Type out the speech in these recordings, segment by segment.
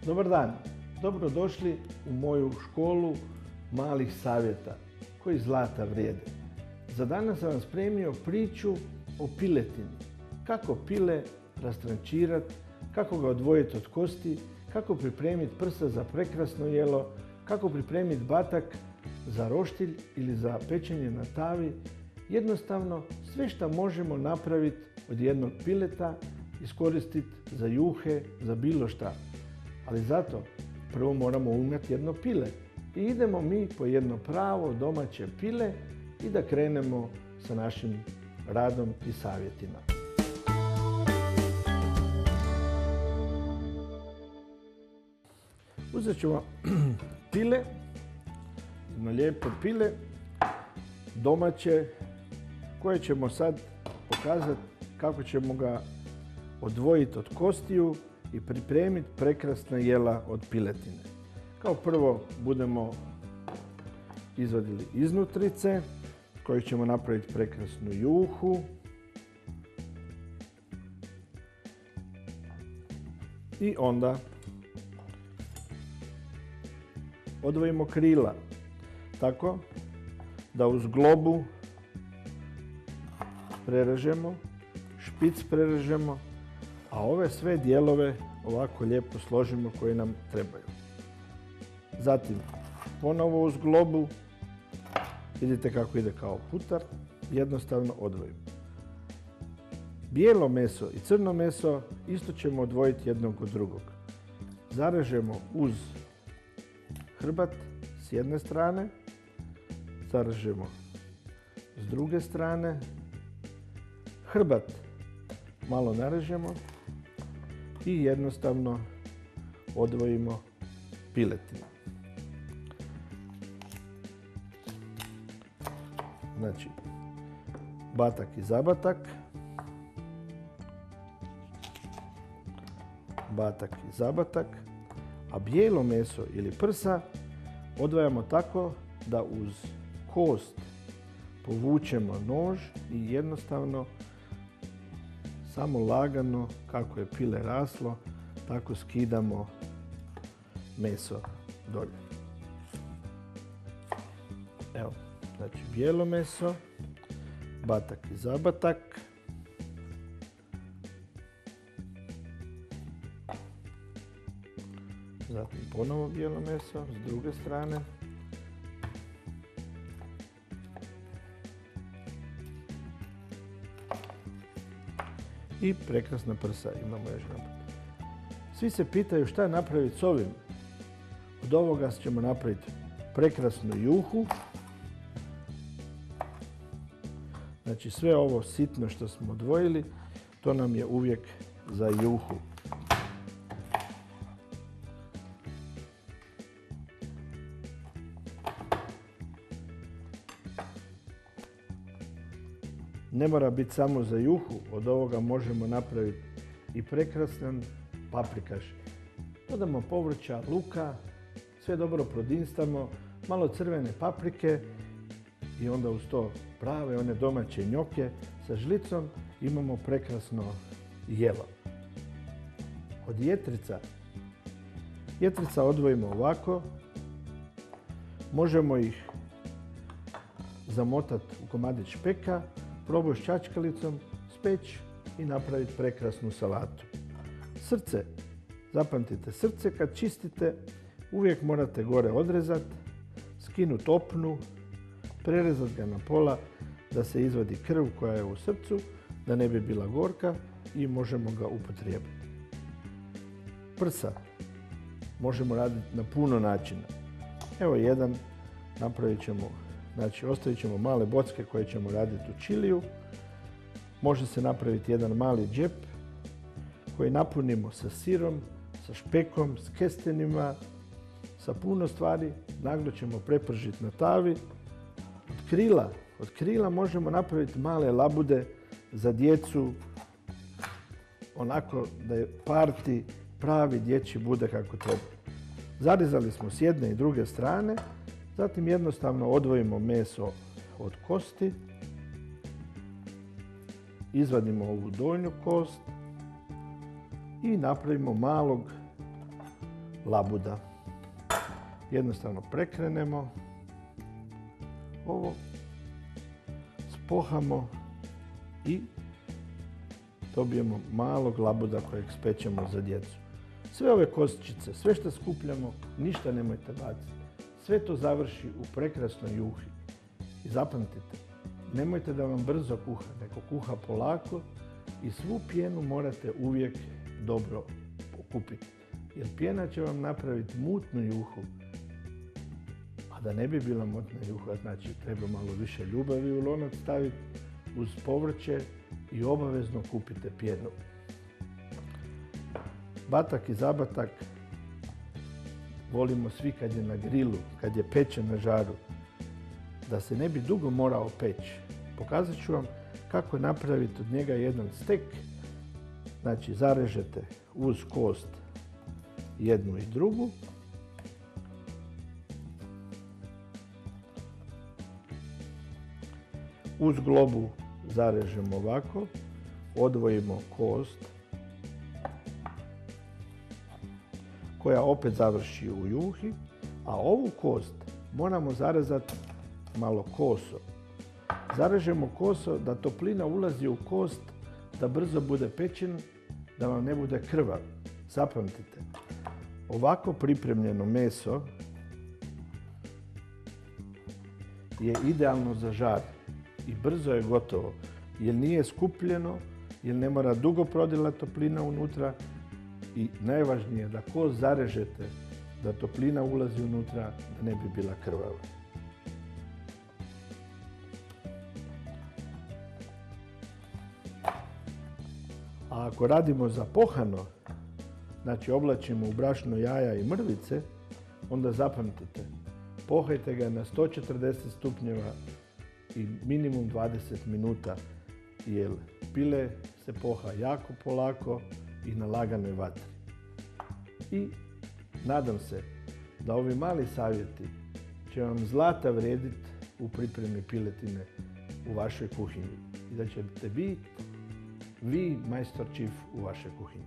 Dobar dan, dobrodošli u moju školu malih savjeta koji zlata vrijede. Za danas sam vam spremio priču o piletini. Kako pile rastrančirati, kako ga odvojiti od kosti, kako pripremiti prsa za prekrasno jelo, kako pripremiti batak za roštilj ili za pečenje na tavi. Jednostavno sve što možemo napraviti od jednog pileta iskoristiti za juhe, za bilo šta. Ali zato prvo moramo umjeti jedno pile. I idemo mi po jedno pravo domaće pile i da krenemo sa našim radom i savjetima. Uzet ćemo pile, jedno lijepo pile, domaće, koje ćemo sad pokazati kako ćemo ga odvojiti od kostiju i pripremiti prekrasna jela od piletine. Kao prvo budemo izvadili iznutrice, koju ćemo napraviti prekrasnu juhu. I onda odvojimo krila, tako da uz globu prerežemo, špic prerežemo, a ove sve dijelove ovako lijepo složimo koje nam trebaju. Zatim ponovo uz globu, vidite kako ide kao putar, jednostavno odvojimo. Bijelo meso i crno meso isto ćemo odvojiti jednog od drugog. Zarežemo uz hrbet s jedne strane, zarežemo s druge strane, hrbet malo narežemo i jednostavno odvojimo piletinu. Znači, batak i zabatak, batak i zabatak, a bijelo meso ili prsa odvajamo tako da uz kost povučemo nož i jednostavno samo lagano, kako je pile raslo, tako skidamo meso dolje. Evo, znači bijelo meso, batak i zabatak. Zatim ponovo bijelo meso s druge strane. I prekrasna prsa imamo još napad. Svi se pitaju šta napraviti s ovim. Od ovoga ćemo napraviti prekrasnu juhu. Znači sve ovo sitno što smo odvojili, to nam je uvijek za juhu. Ne mora biti samo za juhu, od ovoga možemo napraviti i prekrasan paprikaš. Dodamo povrća, luka, sve dobro prodinstamo, malo crvene paprike i onda uz to prave one domaće njoke sa žlicom imamo prekrasno jelo. Od jetrica odvojimo ovako, možemo ih zamotati u komadić špeka, probati čačkalicom, speći i napraviti prekrasnu salatu. Srce, zapamtite, srce kad čistite uvijek morate gore odrezati, skinuti opnu, prerezati ga na pola da se izvadi krv koja je u srcu, da ne bi bila gorka i možemo ga upotrijebiti. Prsa možemo raditi na puno načina. Evo jedan, napravit ćemo, znači ostavit ćemo male bocke koje ćemo raditi u čiliju. Može se napraviti jedan mali džep koji napunimo sa sirom, sa špekom, s kestenima, sa puno stvari. Naglo ćemo prepržiti na tavi. Od krila možemo napraviti male labude za djecu, onako da je parti pravi dječji bude kako treba. Zarezali smo s jedne i druge strane, zatim jednostavno odvojimo meso od kosti, izvadimo ovu donju kost i napravimo malog labuda. Jednostavno prekrenemo ovo, spohamo i dobijemo malog labuda kojeg spećemo za djecu. Sve ove kostičice, sve što skupljamo, ništa nemojte baciti. Sve to završi u prekrasnoj juhi. I zapamtite, nemojte da vam brzo kuha, nego kuha polako i svu pjenu morate uvijek dobro pokupiti. Jer pjena će vam napraviti mutnu juhu. A da ne bi bila mutna juha, znači treba malo više ljubavi u lonac staviti uz povrće i obavezno kupite pjenu. Batak i zabatak volimo svi kad je na grilu, kad je pečen na žaru. Da se ne bi dugo morao peći, pokazat ću vam kako napraviti od njega jedan stek. Znači zarežete uz kost jednu i drugu. Uz globu zarežemo ovako, odvojimo kost koja opet završi u juhi, a ovu kost moramo zarezati malo koso. Zarežemo koso da toplina ulazi u kost, da brzo bude pečen, da vam ne bude krvav. Zapamtite, ovako pripremljeno meso je idealno za žar i brzo je gotovo, jer nije skupljeno, jer ne mora dugo prodila toplina unutra i najvažnije da kost zarežete, da toplina ulazi unutra, da ne bi bila krvava. A ako radimo za pohano, znači oblačimo u brašno jaja i mrvice, onda zapamtite, pohajte ga na 140 stupnjeva i minimum 20 minuta, jer pile se poha jako polako i na laganoj vatri. I nadam se da ovi mali savjeti će vam zlata vrijediti u pripremi piletine u vašoj kuhinji i da ćete biti vi majstor čif u vašoj kuhinji.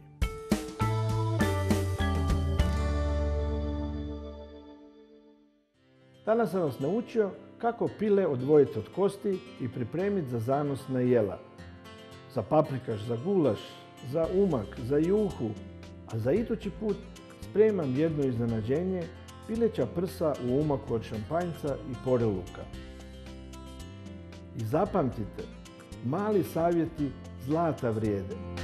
Danas sam vas naučio kako pile odvojiti od kosti i pripremiti za zanos na jela. Za paprikaš, za gulaš, za umak, za juhu, a za idući put spremam jedno iznenađenje, pileća prsa u umaku od šampanjca i pore luka. I zapamtite, mali savjeti zlata vrijede.